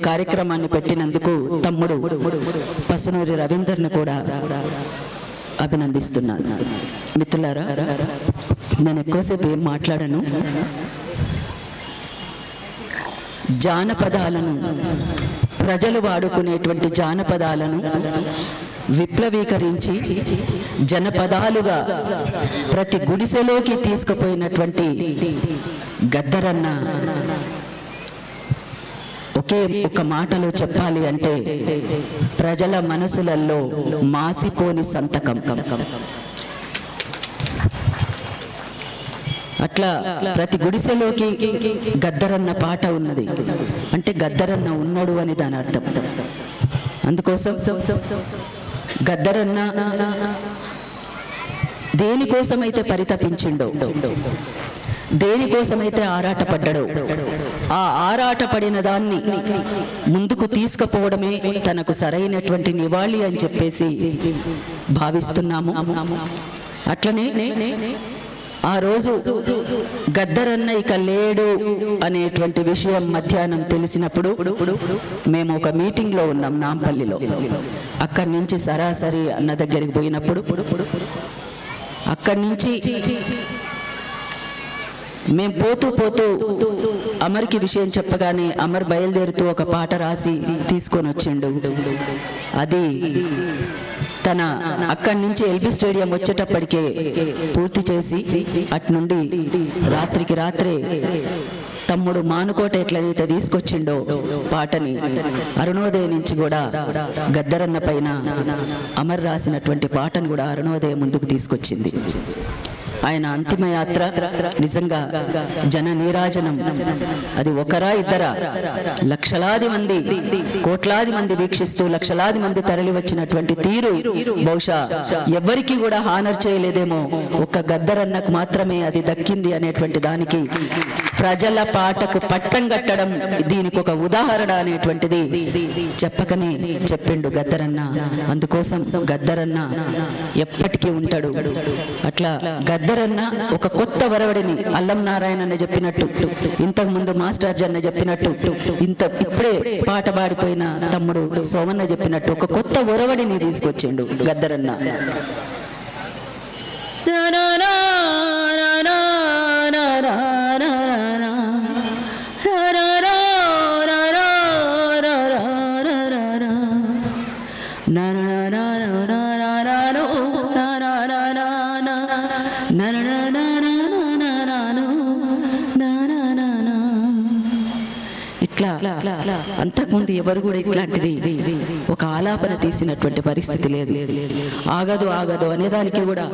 కార్యక్రమాన్ని పెట్టినందుకు తమ్ముడు పసునూరి రవీందర్ను కూడా అభినందిస్తున్నాను. మిత్రులారా, నేను ఎక్కువసేపు ఏం మాట్లాడను. జానపదాలను, ప్రజలు వాడుకునేటువంటి జానపదాలను విప్లవీకరించి జనపదాలుగా ప్రతి గుడిసెలోకి తీసుకుపోయినటువంటి గద్దరన్న ఒకే ఒక మాటలో చెప్పాలి అంటే ప్రజల మనసులలో మాసిపోని సంతకం. అట్లా ప్రతి గుడిసెలోకి గద్దరన్న పాట ఉన్నది అంటే గద్దరన్న ఉన్నాడు అని దాని అర్థం. అందుకోసం గద్దరన్న దేనికోసమైతే పరితపించిండో, దేనికోసమైతే ఆరాటపడ్డాడో, ఆ ఆరాటపడిన దాన్ని ముందుకు తీసుకుపోవడమే తనకు సరైనటువంటి నివాళి అని చెప్పేసి భావిస్తున్నాము. అట్లనే ఆ రోజు గద్దరన్న ఇక లేడు అనేటువంటి విషయం మధ్యాహ్నం తెలిసినప్పుడు మేము ఒక మీటింగ్లో ఉన్నాం నాంపల్లిలో. అక్కడి నుంచి సరాసరి అన్న దగ్గరికి పోయినప్పుడు అక్కడి నుంచి మేము పోతూ పోతూ అమర్కి విషయం చెప్పగానే అమర్ బయలుదేరుతూ ఒక పాట రాసి తీసుకొని వచ్చిండు. అది తన అక్కడి నుంచి ఎల్బీ స్టేడియం వచ్చేటప్పటికే పూర్తి చేసి అటు నుండి రాత్రికి రాత్రే తమ్ముడు మానుకోట ఎట్లయితే తీసుకొచ్చిండో పాటని అరుణోదయం నుంచి కూడా గద్దరన్న పైన అమర్ రాసినటువంటి పాటను కూడా అరుణోదయం ముందుకు తీసుకొచ్చింది. ఆయన అంతిమయాత్ర నిజంగా జన నీరాజనం. అది ఒకరా ఇద్దరా, లక్షలాది మంది, కోట్లాది మంది వీక్షిస్తూ లక్షలాది మంది తరలి వచ్చినటువంటి తీరు బహుశా ఎవరికి కూడా హానర్ చేయలేదేమో, ఒక్క గద్దరన్నకు మాత్రమే అది దక్కింది అనేటువంటి దానికి ప్రజల పాటకు పట్టం కట్టడం దీనికి ఒక ఉదాహరణ అనేటువంటిది చెప్పకనే చెప్పిండు గద్దరన్న. అందుకోసం గద్దరన్న ఎప్పటికీ ఉంటాడు. అట్లా గద్దరన్న ఒక కొత్త వరవడిని అల్లం నారాయణ అన్న చెప్పినట్టు, ఇంతకు ముందు మాస్టర్ జన్న చెప్పినట్టు, ఇప్పుడే పాట పాడిపోయిన తమ్ముడు సోమన్న చెప్పినట్టు ఒక కొత్త వరవడిని తీసుకొచ్చిండు గద్దరన్న. ఇట్లా అంతకుముందు ఎవరు కూడా ఇట్లాంటిది ఒక ఆలాపన తీసినటువంటి పరిస్థితి లేదు. ఆగదు ఆగదు అనేదానికి కూడా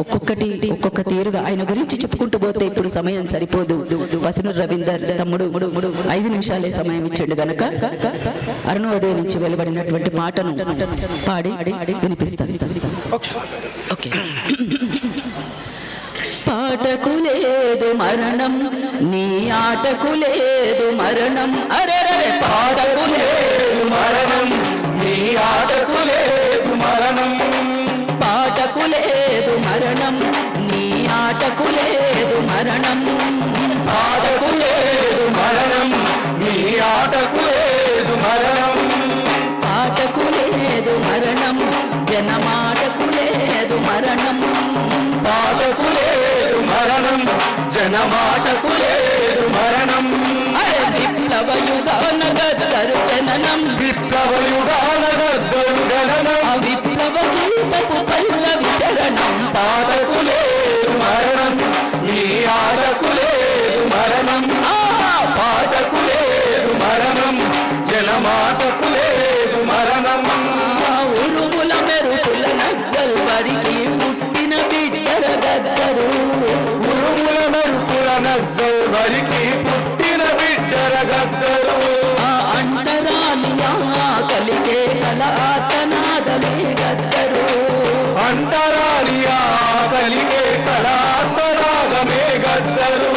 ఒక్కొక్క తీరుగా ఆయన గురించి చెప్పుకుంటూ పోతే ఇప్పుడు సమయం సరిపోదు. పసునూరి రవీందర్ తమ్ముడు 5 నిమిషాలే సమయం ఇచ్చాడు గనక అరుణోదయం నుంచి వెలువడినటువంటి పాటను పాడి వినిపిస్తాను. పాటకు లేదు మరణం, నీ ఆటకు లేదు మరణం. అరెరే పాటకు లేదు మరణం, నీ ఆటకు లేదు మరణం. పాటకు లేదు మరణం, నీ ఆటకు లేదు మరణం. పాటకు లేదు మరణం, నీ ఆటకు లేదు మరణం. పాటకు లేదు మరణం, జనమాటకు లేదు మరణం. పాటకు లేదు మరణం, జనమాటకు లేదు మరణం. అరే విప్లవ యుగాన గద్దరు జననం, విప్లవ యుగాన గద్దరు జననం. విప్లవ గీతపు పల్లవి చరణం. పాటకు లేదు మరణం, నీ ఆటకు లేదు మరణం. పాటకు లేదు మరణం, జనమాటకు లేదు మరణం. ఉరుముల మెరుపుల నక్సల్ వరికి పుట్టిన బిడ్డర గద్దరు. ఉరుముల మెరుపుల నక్సల్ వరికి పుట్టిన బిడ్డర గద్దరు. అంటరానియా కలిగే కల ఆతనాదమే గద్దరు. అంటరానియా కలిగే కళ ఆతనాదమే గద్దరు.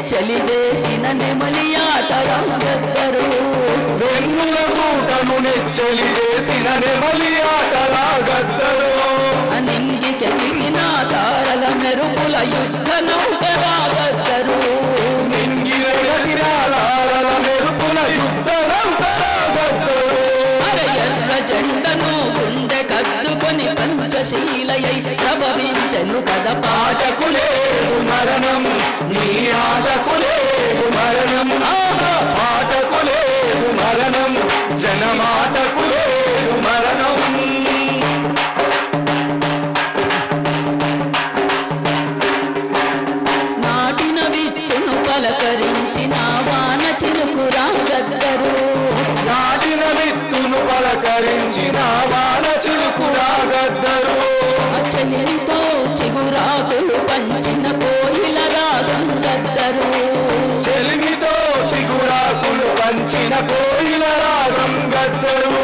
నెచ్చలి చేసిన నెమలి ఆటరా గద్దరు వెన్నుల కూటను నెచ్చలి చేసిన నెమలి ఆటరా గద్దరు నింగి కెలిసిన తారల మెరుపుల యుద్ధ నౌకరా గద్దరు నింగి నెగసిన తారల మెరుపుల యుద్ధ నౌకరా గద్దరు ఎర్ర జెండను గుండె కద్దుకొని పంచశీలయై ప్రభవించెను కద ఆటకు లేదు మరణం నీ ఆటకు లేదు మరణం ఆటకు లేదు మరణం జనమాటకు లేదు మరణం నాటిన విత్తును పలకరించిన వాన చినుకురా గద్దరు నాటిన విత్తును పలకరించిన వాన చిలుకురా గద్దరు చెలితో చిగురాకులు పంచిన కోయిల రాగం గద్దరు చెలిమితో చిగురాకులు పంచిన కోయిల రాగం గద్దరు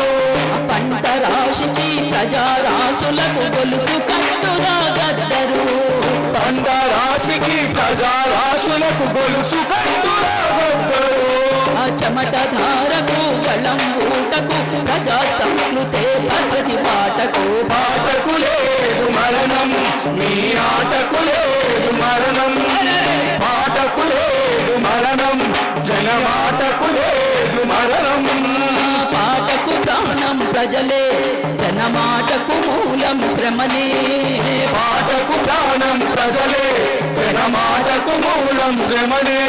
పంట రాశికి ప్రజారాసులకు గొలుసు కట్టురా గద్దరు పంట రాశికి ప్రజారాశులకు గొలుసు కట్టురా గద్దరు చెమట ధారకు గళం ఊటకు ప్రజా సంస్కృతే పద్ధతి పాటకు పాటకు లేదు మరణం నీ ఆటకు లేదు మరణం పాటకు లేదు మరణం జనమాటకు లేదు మరణం పాటకు ప్రాణం ప్రజలే జనమాటకు మూలం శ్రమనే పాటకు ప్రాణం ప్రజలే జనమాటకు మూలం శ్రమనే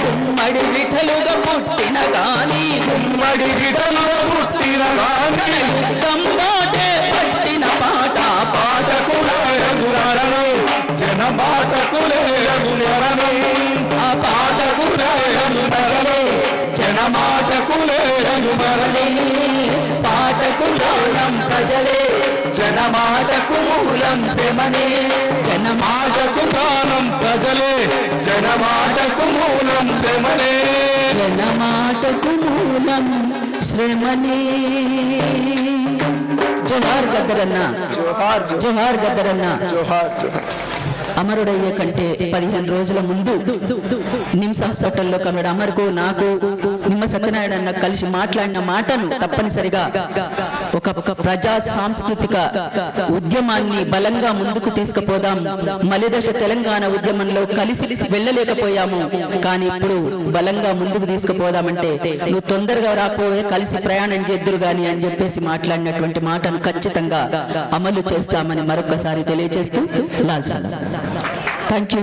గుమ్మడి విఠలుగా పుట్టిన గాని ఉమ్మడి విడలో పుట్టిన గాని యుద్ధం బాటే పట్టిన పాట పాటకు లేదు మరణం జనమాటకు లేదు మరణం ఆ పాటకు లేదు మరణం జనమాటకు లేదు మరణం పాటకు ప్రాణం ప్రజలే జనమాటకు మూలం శ్రమనే జనమాటకు ప్రాణం ప్రజలే జనమాటకు మూలం శ్రమనే జనమాటకు మూలం శ్రమనే. జోహార్ గద్దరన్న, జోహార్ జోహార్ గద్దరన్న. జోహార్ జోహార్ అమరుడయ్యే కంటే 15 రోజుల ముందు నిమ్స్ హాస్పిటల్లో కమరుడు అమర్కు నాకు నిమ్మ సత్యనారాయణ అన్న కలిసి మాట్లాడిన మాటను తప్పనిసరిగా ఒక ప్రజా సాంస్కృతిక ఉద్యమాన్ని బలంగా ముందుకు తీసుకుపోదాం. మలిదశ తెలంగాణ ఉద్యమంలో కలిసి వెళ్ళలేకపోయాము, కానీ ఇప్పుడు బలంగా ముందుకు తీసుకుపోదామంటే నువ్వు తొందరగా రాపోయే కలిసి ప్రయాణం చేద్దురు గాని అని చెప్పేసి మాట్లాడినటువంటి మాటను ఖచ్చితంగా అమలు చేస్తామని మరొకసారి తెలియజేస్తూ లాల్ సలాం. Thank you.